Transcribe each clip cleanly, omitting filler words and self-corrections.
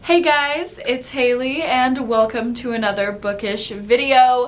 Hey guys, it's Haley and welcome to another bookish video.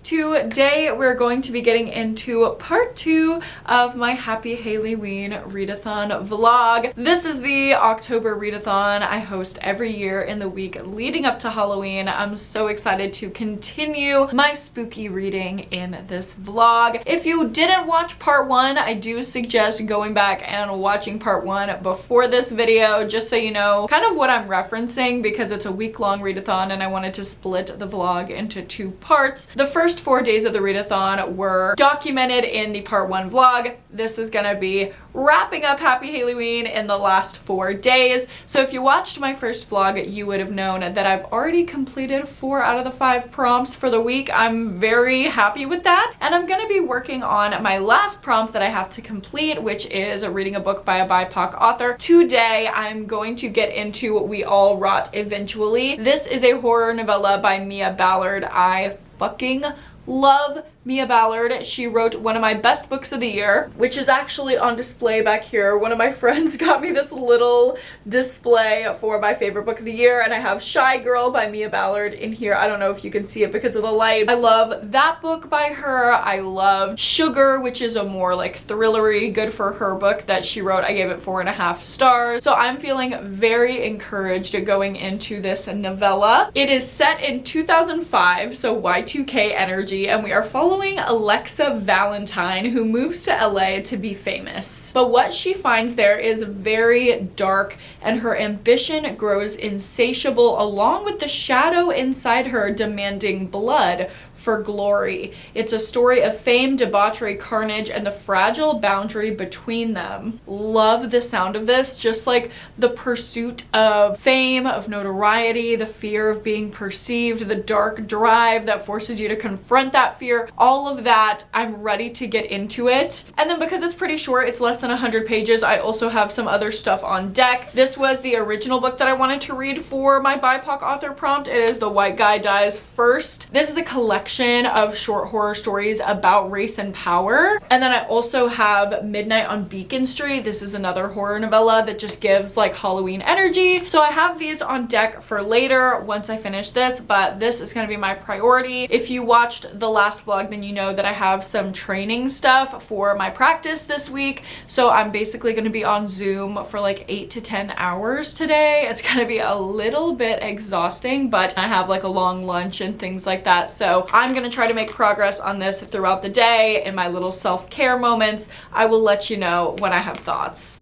Today we're going to be getting into part 2 of my Happy Haileyween readathon vlog. This is the October readathon I host every year in the week leading up to Halloween. I'm so excited to continue my spooky reading in this vlog. If you didn't watch part 1, I do suggest going back and watching part 1 before this video, just so you know kind of what I'm referencing, because it's a week-long readathon and I wanted to split the vlog into 2 parts. The first 4 days of the readathon were documented in the part 1 vlog. This is gonna be wrapping up Happy Haileyween in the last 4 days. So if you watched my first vlog, you would have known that I've already completed 4 out of the 5 prompts for the week. I'm very happy with that. And I'm gonna be working on my last prompt that I have to complete, which is reading a book by a BIPOC author. Today, I'm going to get into We All Rot Eventually. This is a horror novella by Mia Ballard. I fucking love Mia Ballard. She wrote one of my best books of the year, which is actually on display back here. One of my friends got me this little display for my favorite book of the year, and I have Shy Girl by Mia Ballard in here. I don't know if you can see it because of the light. I love that book by her. I love Sugar, which is a more like thrillery, good for her book that she wrote. I gave it 4.5 stars. So I'm feeling very encouraged going into this novella. It is set in 2005, so Y2K energy, and we are following Alexa Valentine, who moves to LA to be famous. But what she finds there is very dark, and her ambition grows insatiable, along with the shadow inside her demanding blood for glory. It's a story of fame, debauchery, carnage, and the fragile boundary between them. Love the sound of this, just like the pursuit of fame, of notoriety, the fear of being perceived, the dark drive that forces you to confront that fear, all of that. I'm ready to get into it. And then because it's pretty short, it's less than 100 pages, I also have some other stuff on deck. This was the original book that I wanted to read for my BIPOC author prompt. It is The White Guy Dies First. This is a collection of short horror stories about race and power. And then I also have Midnight on Beacon Street. This is another horror novella that just gives like Halloween energy. So I have these on deck for later once I finish this, but this is going to be my priority. If you watched the last vlog, then you know that I have some training stuff for my practice this week. So I'm basically going to be on Zoom for like 8 to 10 hours today. It's going to be a little bit exhausting, but I have like a long lunch and things like that. So I'm going to try to make progress on this throughout the day in my little self-care moments. I will let you know when I have thoughts.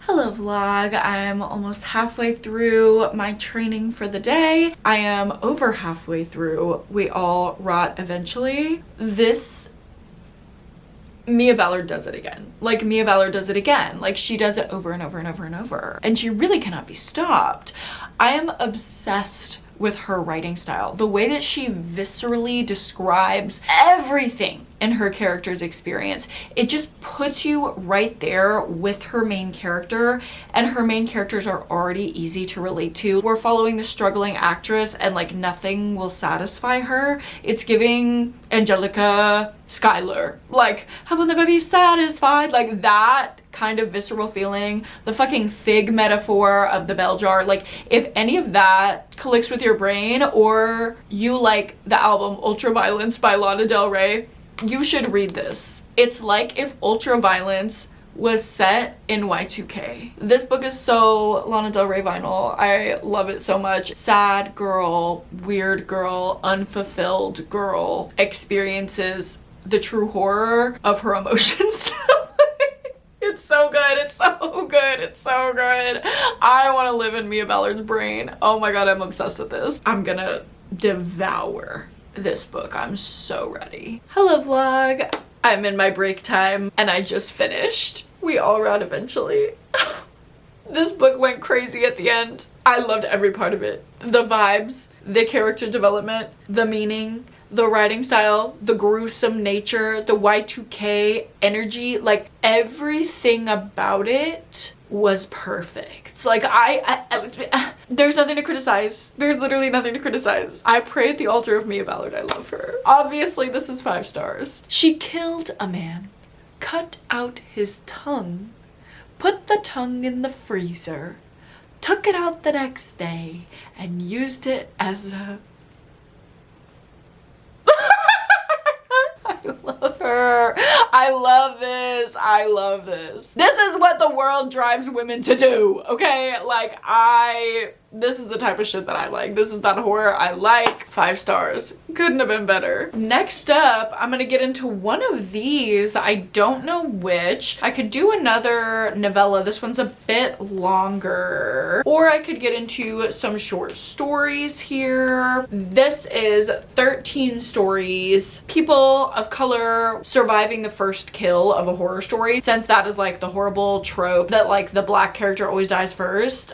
Hello vlog, I'm almost halfway through my training for the day. I am over halfway through We All Rot Eventually. This Mia Ballard does it again. Like Mia Ballard does it again. Like she does it over and over and over and over. And she really cannot be stopped. I am obsessed with her writing style. The way that she viscerally describes everything in her character's experience. It just puts you right there with her main character, and her main characters are already easy to relate to. We're following the struggling actress and like nothing will satisfy her. It's giving Angelica Schuyler. Like, I will never be satisfied. Like that kind of visceral feeling. The fucking fig metaphor of the bell jar. Like if any of that clicks with your brain, or you like the album Ultraviolence by Lana Del Rey, you should read this. It's like if Ultraviolence was set in Y2K. This book is so Lana Del Rey vinyl. I love it so much. Sad girl, weird girl, unfulfilled girl experiences the true horror of her emotions. It's so good. It's so good. It's so good. I want to live in Mia Ballard's brain. Oh my god, I'm obsessed with this. I'm gonna devour this book. I'm so ready. Hello vlog. I'm in my break time and I just finished We All Rot Eventually. This book went crazy at the end. I loved every part of it. The vibes, the character development, the meaning, the writing style, the gruesome nature, the Y2K energy, like everything about it was perfect. Like there's nothing to criticize. There's literally nothing to criticize. I pray at the altar of Mia Ballard. I love her. Obviously, this is 5 stars. She killed a man, cut out his tongue, put the tongue in the freezer, took it out the next day, and used it as a... I love her. I love this. I love this. This is what the world drives women to do, okay? Like, this is the type of shit that I like. This is that horror I like. 5 stars. Couldn't have been better. Next up, I'm gonna get into one of these. I don't know which. I could do another novella. This one's a bit longer. Or I could get into some short stories here. This is 13 stories. People of color surviving the first kill of a horror story. Since that is like the horrible trope that like the black character always dies first,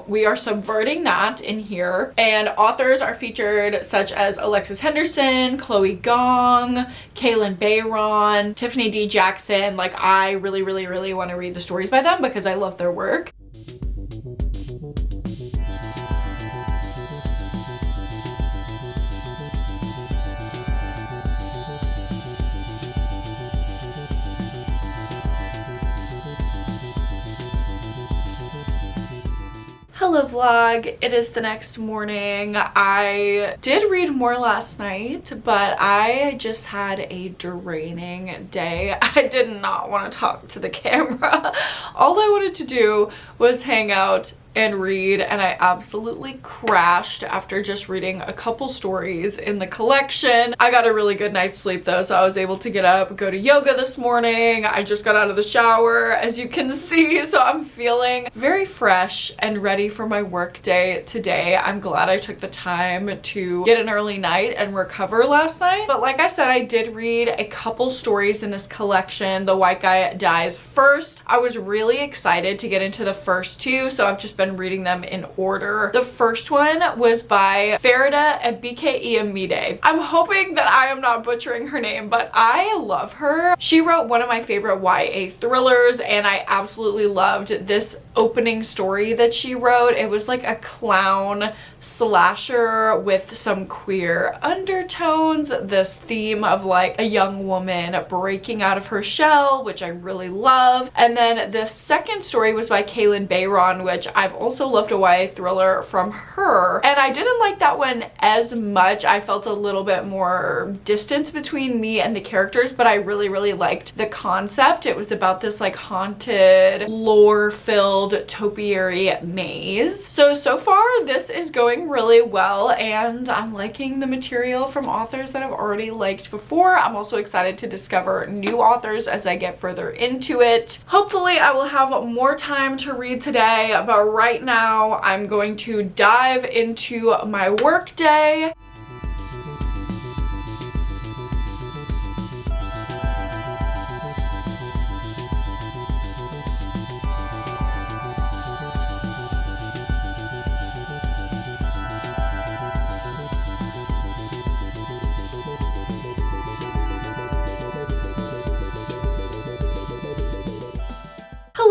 we are subverting that in here, and authors are featured such as Alexis Henderson, Chloe Gong, Kaylin Bayron, Tiffany D. Jackson. Like, I really want to read the stories by them because I love their work. Hello vlog, it is the next morning. I did read more last night, but I just had a draining day. I did not want to talk to the camera. All I wanted to do was hang out and read, and I absolutely crashed after just reading a couple stories in the collection. I got a really good night's sleep though, so I was able to get up, go to yoga this morning. I just got out of the shower, as you can see, so I'm feeling very fresh and ready for my work day today. I'm glad I took the time to get an early night and recover last night. But like I said, I did read a couple stories in this collection. The White Guy Dies First. I was really excited to get into the first 2, so I've just been reading them in order. The first one was by Farida Ebike-Iyamide. I'm hoping that I am not butchering her name, but I love her. She wrote one of my favorite YA thrillers, and I absolutely loved this opening story that she wrote. It was like a clown slasher with some queer undertones, this theme of like a young woman breaking out of her shell, which I really love. And then the second story was by Kaylin Bayron, which I've also loved a YA thriller from her, and I didn't like that one as much. I felt a little bit more distance between me and the characters, but I really liked the concept. It was about this like haunted, lore-filled topiary maze. So far this is going really well, and I'm liking the material from authors that I've already liked before. I'm also excited to discover new authors as I get further into it. Hopefully I will have more time to read today, but right now I'm going to dive into my work day.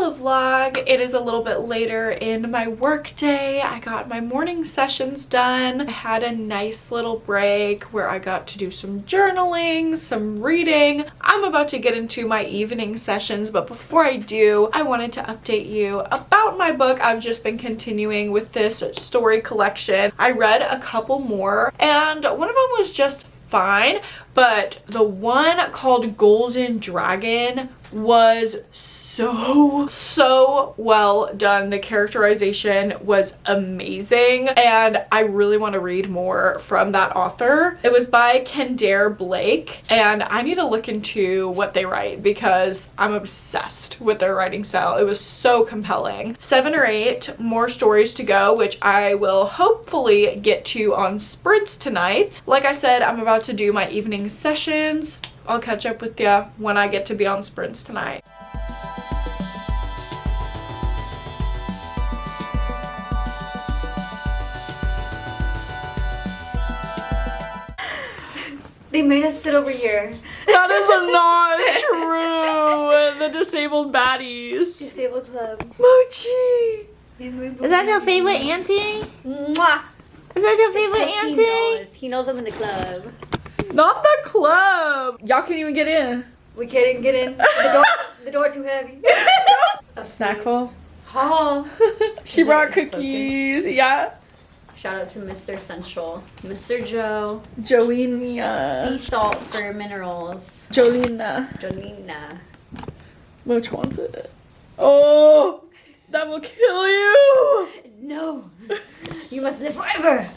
Vlog. It is a little bit later in my work day. I got my morning sessions done. I had a nice little break where I got to do some journaling, some reading. I'm about to get into my evening sessions, but before I do, I wanted to update you about my book. I've just been continuing with this story collection. I read a couple more, and one of them was just fine, but the one called Golden Dragon was so well done. The characterization was amazing, and I really want to read more from that author. It was by Kendare Blake, and I need to look into what they write because I'm obsessed with their writing style. It was so compelling. 7 or 8 more stories to go, which I will hopefully get to on sprints tonight. Like I said, I'm about to do my evening sessions. I'll catch up with you when I get to be on sprints tonight. They made us sit over here. That is not true. The disabled baddies. Disabled club. Mochi. Is that your favorite auntie? Mwah. Is that your favorite auntie? He knows I'm in the club. Not the club. Y'all can't even get in. We can't get in. The door too heavy. Snack hole. Hall. She brought cookies. Yeah. Shout out to Mr. Central. Mr. Joe. Joenia. Sea salt for minerals. Jolina. Jolina. Which wants it? Oh, that will kill you. No. You must live forever.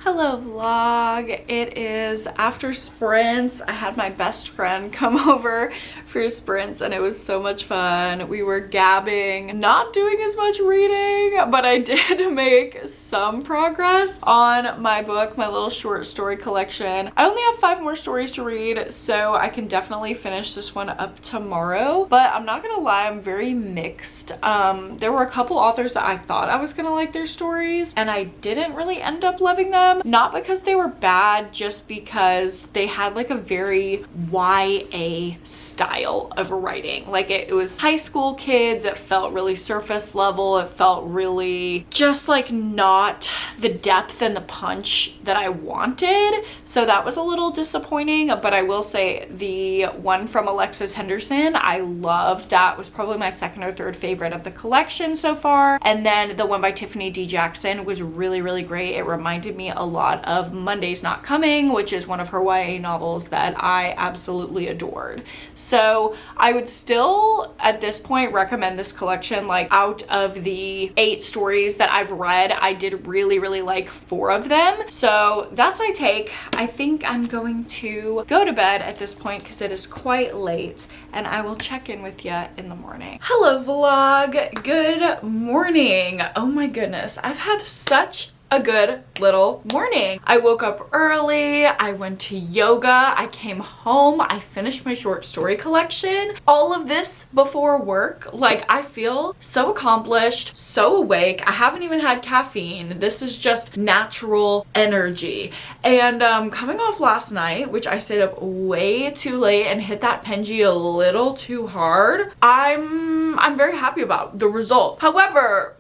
Hello vlog. It is after sprints. I had my best friend come over for sprints and it was so much fun. We were gabbing, not doing as much reading, but I did make some progress on my book, my little short story collection. I only have 5 more stories to read, so I can definitely finish this one up tomorrow, but I'm not gonna lie, I'm very mixed. There were a couple authors that I thought I was gonna like their stories and I didn't really end up loving them. Not because they were bad, just because they had like a very YA style of writing. Like it was high school kids, it felt really surface level, it felt really just like not the depth and the punch that I wanted. So that was a little disappointing, but I will say the one from Alexis Henderson, I loved. That was probably my 2nd or 3rd favorite of the collection so far. And then the one by Tiffany D. Jackson was really, really great. It reminded me a lot of Monday's Not Coming, which is one of her YA novels that I absolutely adored. So I would still at this point recommend this collection. Like out of the 8 stories that I've read, I did really, really like 4 of them. So that's my take. I think I'm going to go to bed at this point because it is quite late and I will check in with you in the morning. Hello vlog, good morning. Oh my goodness, I've had such a good little morning. I woke up early, I went to yoga, I came home, I finished my short story collection. All of this before work. Like I feel so accomplished, so awake. I haven't even had caffeine. This is just natural energy. And coming off last night, which I stayed up way too late and hit that Penji a little too hard, I'm very happy about the result. However,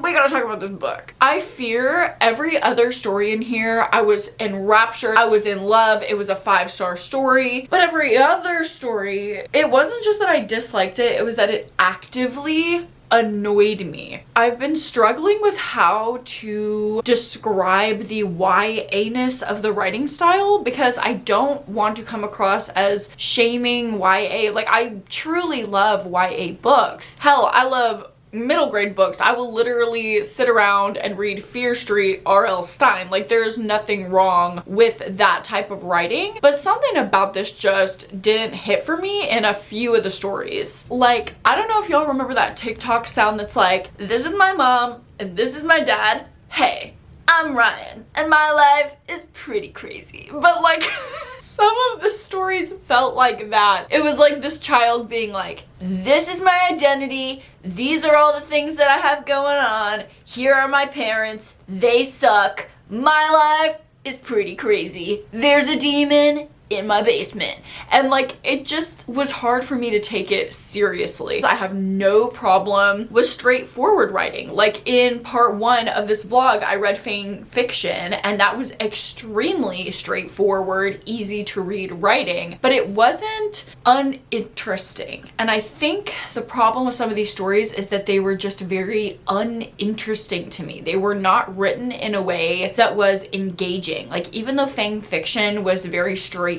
we gotta talk about this book. I fear every other story in here, I was enraptured, I was in love, it was a 5-star story. But every other story, it wasn't just that I disliked it, it was that it actively annoyed me. I've been struggling with how to describe the YA-ness of the writing style because I don't want to come across as shaming YA. Like I truly love YA books. Hell, I love middle grade books. I will literally sit around and read Fear Street, R.L. Stine. Like there's nothing wrong with that type of writing, but something about this just didn't hit for me in a few of the stories. Like I don't know if y'all remember that TikTok sound that's like, this is my mom and this is my dad. Hey, I'm Ryan and my life is pretty crazy. But like some of the stories felt like that. It was like this child being like, this is my identity, these are all the things that I have going on, here are my parents, they suck, my life is pretty crazy, there's a demon in my basement. And like it just was hard for me to take it seriously. I have no problem with straightforward writing. Like in part 1 of this vlog, I read fan fiction and that was extremely straightforward, easy to read writing, but it wasn't uninteresting. And I think the problem with some of these stories is that they were just very uninteresting to me. They were not written in a way that was engaging. Like even though fan fiction was very straightforward,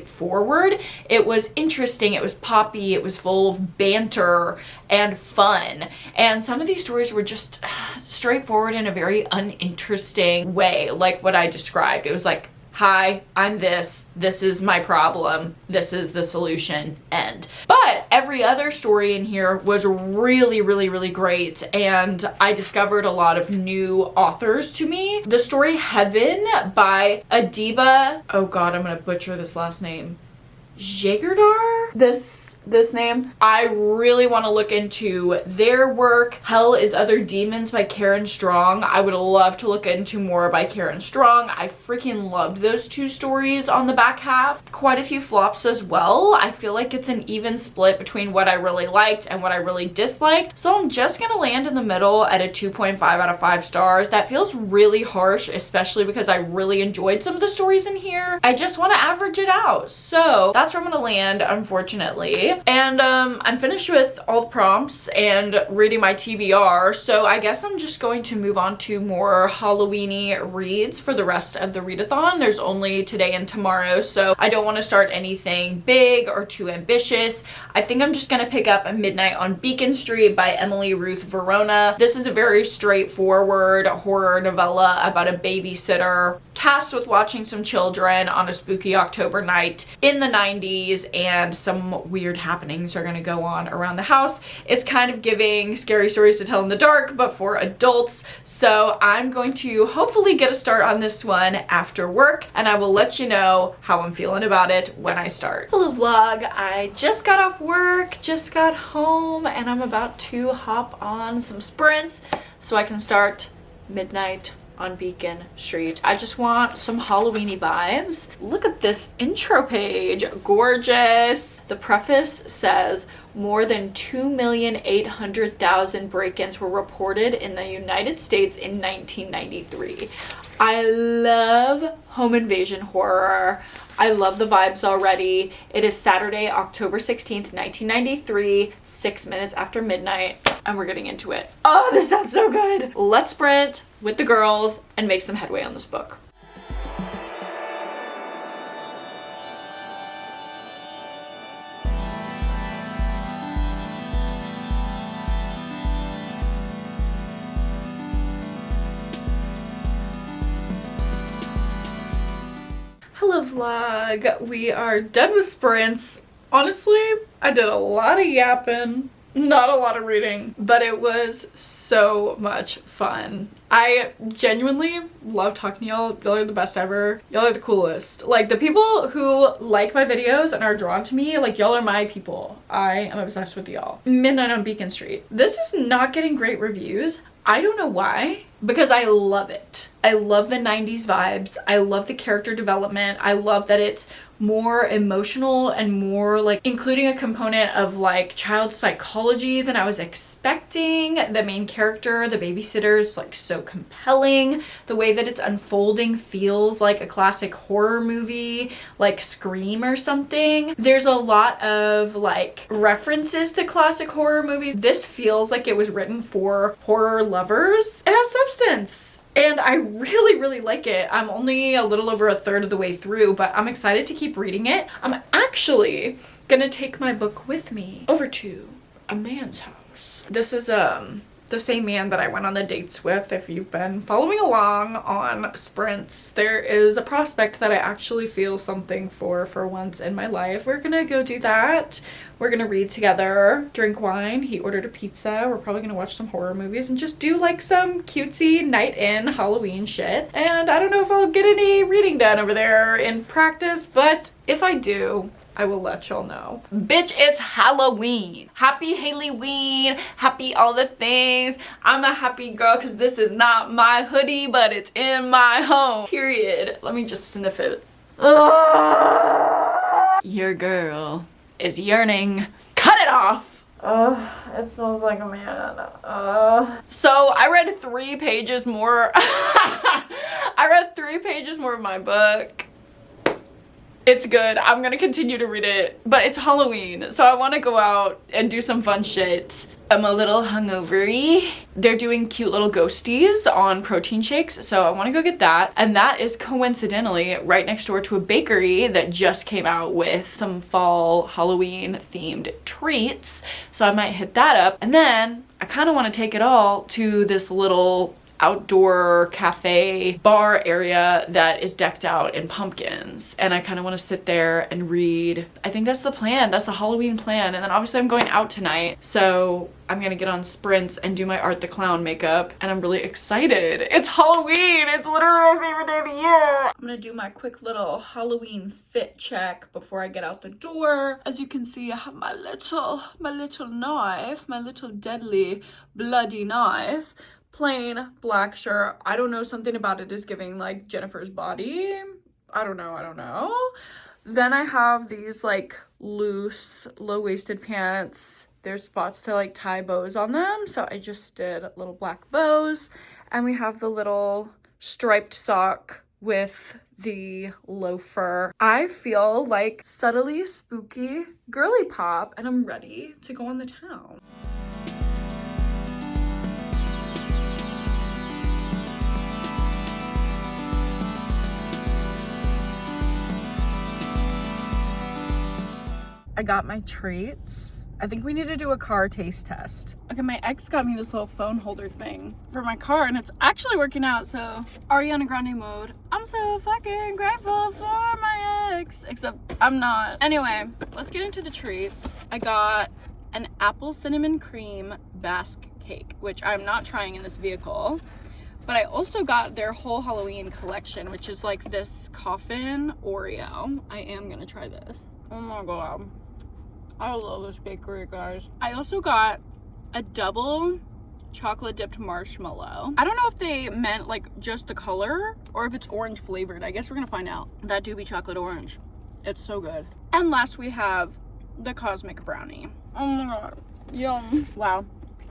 it was interesting, it was poppy, it was full of banter and fun. And some of these stories were just straightforward in a very uninteresting way, like what I described. It was like hi, I'm this is my problem, this is the solution, end. But every other story in here was really, really, really great, and I discovered a lot of new authors to me. The story Heaven by Adiba, oh god, I'm gonna butcher this last name, Jagardar? This name. I really want to look into their work. Hell is Other Demons by Karen Strong. I would love to look into more by Karen Strong. I freaking loved those two stories on the back half. Quite a few flops as well. I feel like it's an even split between what I really liked and what I really disliked. So I'm just gonna land in the middle at a 2.5 out of 5 stars. That feels really harsh, especially because I really enjoyed some of the stories in here. I just want to average it out. So that's where I'm gonna land, unfortunately. And I'm finished with all the prompts and reading my TBR, so I guess I'm just going to move on to more Halloween-y reads for the rest of the readathon. There's only today and tomorrow, so I don't want to start anything big or too ambitious. I think I'm just gonna pick up A Midnight on Beacon Street by Emily Ruth Verona. This is a very straightforward horror novella about a babysitter tasked with watching some children on a spooky October night in the 90s, and some weird happenings are going to go on around the house. It's kind of giving Scary Stories to Tell in the Dark, but for adults. So I'm going to hopefully get a start on this one after work, and I will let you know how I'm feeling about it when I start. Hello vlog, I just got off work, just got home, and I'm about to hop on some sprints so I can start Midnight on Beacon Street. I just want some Halloween-y vibes. Look at this intro page, gorgeous. The preface says more than 2,800,000 break-ins were reported in the United States in 1993. I love home invasion horror. I love the vibes already. It is Saturday, October 16th, 1993, 6 minutes after midnight, and we're getting into it. Oh, this sounds so good. Let's sprint with the girls and make some headway on this book. Hello vlog, we are done with sprints. Honestly, I did a lot of yapping, not a lot of reading, but it was so much fun. I genuinely love talking to y'all. Y'all are the best ever. Y'all are the coolest. Like, the people who like my videos and are drawn to me, like, y'all are my people. I am obsessed with y'all. Midnight on Beacon Street. This is not getting great reviews. I don't know why, because I love it. I love the 90s vibes. I love the character development. I love that it's more emotional and more like including a component of like child psychology than I was expecting. The main character, the babysitter, is like so compelling. The way that it's unfolding feels like a classic horror movie, like Scream or something. There's a lot of like references to classic horror movies. This feels like it was written for horror lovers. It has substance. And I really, really like it. I'm only a little over a third of the way through, but I'm excited to keep reading it. I'm actually gonna take my book with me over to a man's house. This is the same man that I went on the dates with. If you've been following along on sprints, there is a prospect that I actually feel something for once in my life. We're gonna go do that. We're gonna read together, drink wine. He ordered a pizza. We're probably gonna watch some horror movies and just do like some cutesy night in Halloween shit. And I don't know if I'll get any reading done over there in practice, but if I do, I will let y'all know. Bitch, it's Halloween. Happy Haileyween. Happy all the things. I'm a happy girl because this is not my hoodie, but it's in my home. Period. Let me just sniff it. Your girl is yearning. Cut it off. It smells like a man. So I read 3 pages more. I read 3 pages more of my book. It's good. I'm gonna continue to read it, but it's Halloween, so I want to go out and do some fun shit. I'm a little hungover-y. They're doing cute little ghosties on protein shakes, so I want to go get that. And that is coincidentally right next door to a bakery that just came out with some fall Halloween themed treats, so I might hit that up. And then I kind of want to take it all to this little outdoor cafe bar area that is decked out in pumpkins, and I kind of want to sit there and read. I think that's the plan. That's the Halloween plan. And then obviously I'm going out tonight, so I'm gonna get on sprints and do my Art the Clown makeup, and I'm really excited. It's Halloween. It's literally my favorite day of the year. I'm gonna do my quick little Halloween fit check before I get out the door. As you can see, I have my little knife, my little deadly bloody knife. Plain black shirt. I don't know, something about it is giving like Jennifer's Body. I don't know. Then I have these like loose low-waisted pants. There's spots to like tie bows on them, so I just did little black bows. And we have the little striped sock with the loafer. I feel like subtly spooky girly pop, and I'm ready to go on the town. I got my treats. I think we need to do a car taste test. Okay, my ex got me this little phone holder thing for my car, and it's actually working out, so Ariana Grande mode. I'm so fucking grateful for my ex, except I'm not. Anyway, let's get into the treats. I got an apple cinnamon cream basque cake, which I'm not trying in this vehicle. But I also got their whole Halloween collection, which is like this coffin Oreo. I am gonna try this. Oh my god. I love this bakery, guys. I also got a double chocolate dipped marshmallow. I don't know if they meant like just the color or if it's orange flavored. I guess we're gonna find out. That do be chocolate orange. It's so good. And last we have the cosmic brownie. Oh my god. Yum. Wow.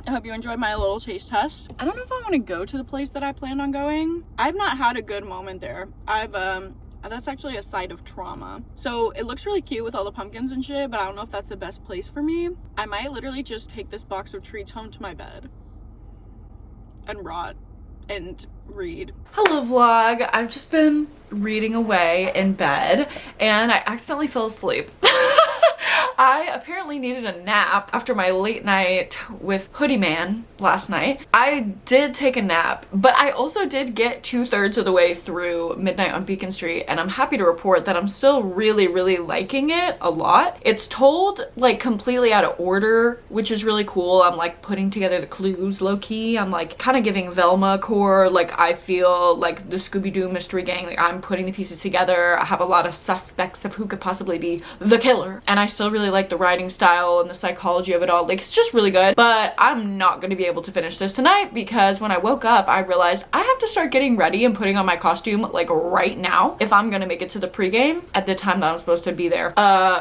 I hope you enjoyed my little taste test. I don't know if I want to go to the place that I planned on going. I've not had a good moment there. That's actually a site of trauma. So it looks really cute with all the pumpkins and shit, but I don't know if that's the best place for me. I might literally just take this box of treats home to my bed and rot and read. Hello vlog. I've just been reading away in bed and I accidentally fell asleep. I apparently needed a nap after my late night with Hoodie Man last night. I did take a nap, but I also did get 2/3 of the way through Midnight on Beacon Street, and I'm happy to report that I'm still really liking it a lot. It's told like completely out of order, which is really cool. I'm like putting together the clues low-key. I'm like kind of giving Velma core, like I feel like the Scooby-Doo mystery gang, like I'm putting the pieces together. I have a lot of suspects of who could possibly be the killer, and I still really like the writing style and the psychology of it all. Like it's just really good, but I'm not going to be able to finish this tonight because when I woke up I realized I have to start getting ready and putting on my costume like right now if I'm gonna make it to the pregame at the time that I'm supposed to be there.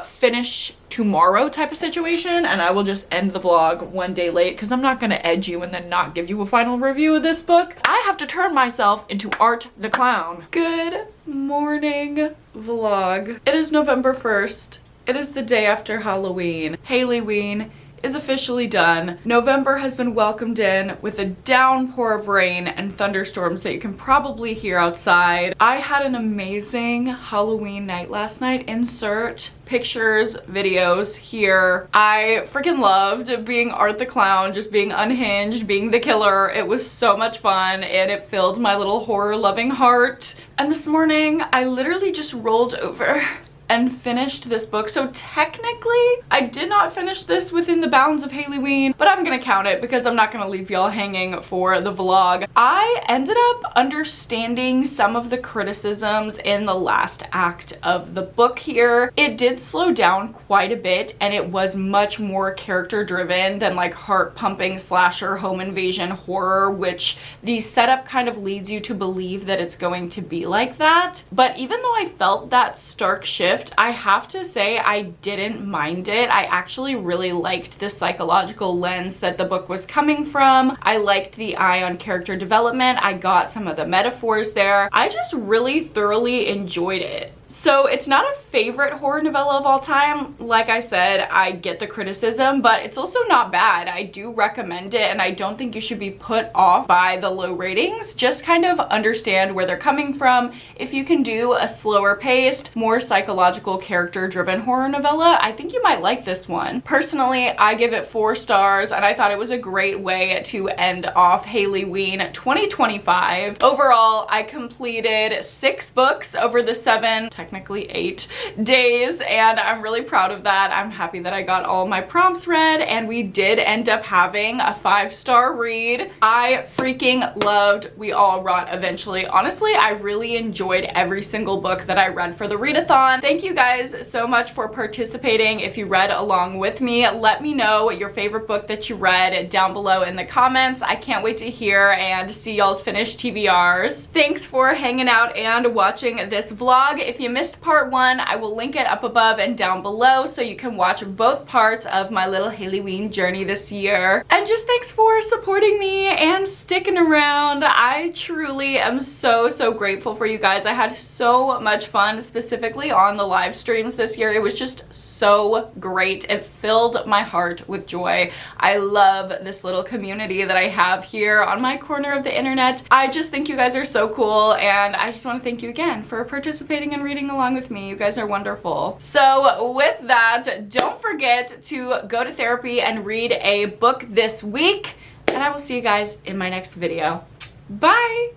Finish tomorrow type of situation, and I will just end the vlog one day late because I'm not gonna edge you and then not give you a final review of this book. I have to turn myself into Art the Clown. Good morning vlog. It is November 1st. It is the day after Halloween. Haileyween is officially done. November has been welcomed in with a downpour of rain and thunderstorms that you can probably hear outside. I had an amazing Halloween night last night. Insert pictures, videos here. I freaking loved being Art the Clown, just being unhinged, being the killer. It was so much fun and it filled my little horror loving heart. And this morning I literally just rolled over and finished this book. So technically I did not finish this within the bounds of Haileyween, but I'm gonna count it because I'm not gonna leave y'all hanging for the vlog. I ended up understanding some of the criticisms in the last act of the book here. It did slow down quite a bit and it was much more character driven than like heart pumping slasher home invasion horror, which the setup kind of leads you to believe that it's going to be like that. But even though I felt that stark shift, I have to say I didn't mind it. I actually really liked the psychological lens that the book was coming from. I liked the eye on character development. I got some of the metaphors there. I just really thoroughly enjoyed it. So it's not a favorite horror novella of all time. Like I said, I get the criticism, but it's also not bad. I do recommend it, and I don't think you should be put off by the low ratings. Just kind of understand where they're coming from. If you can do a slower paced, more psychological character driven horror novella, I think you might like this one. Personally, I give it 4 stars, and I thought it was a great way to end off Haileyween 2025. Overall, I completed 6 books over the 7, technically 8 days, and I'm really proud of that. I'm happy that I got all my prompts read, and we did end up having a 5-star read. I freaking loved We All Rot Eventually. Honestly, I really enjoyed every single book that I read for the readathon. Thank you guys so much for participating. If you read along with me, let me know your favorite book that you read down below in the comments. I can't wait to hear and see y'all's finished TBRs. Thanks for hanging out and watching this vlog. If you missed part 1, I will link it up above and down below so you can watch both parts of my little Haileyween journey this year. And just thanks for supporting me and sticking around. I truly am so grateful for you guys. I had so much fun, specifically on the live streams this year. It was just so great. It filled my heart with joy. I love this little community that I have here on my corner of the internet. I just think you guys are so cool, and I just want to thank you again for participating and reading along with me. You guys are wonderful. So with that, don't forget to go to therapy and read a book this week, and I will see you guys in my next video. Bye!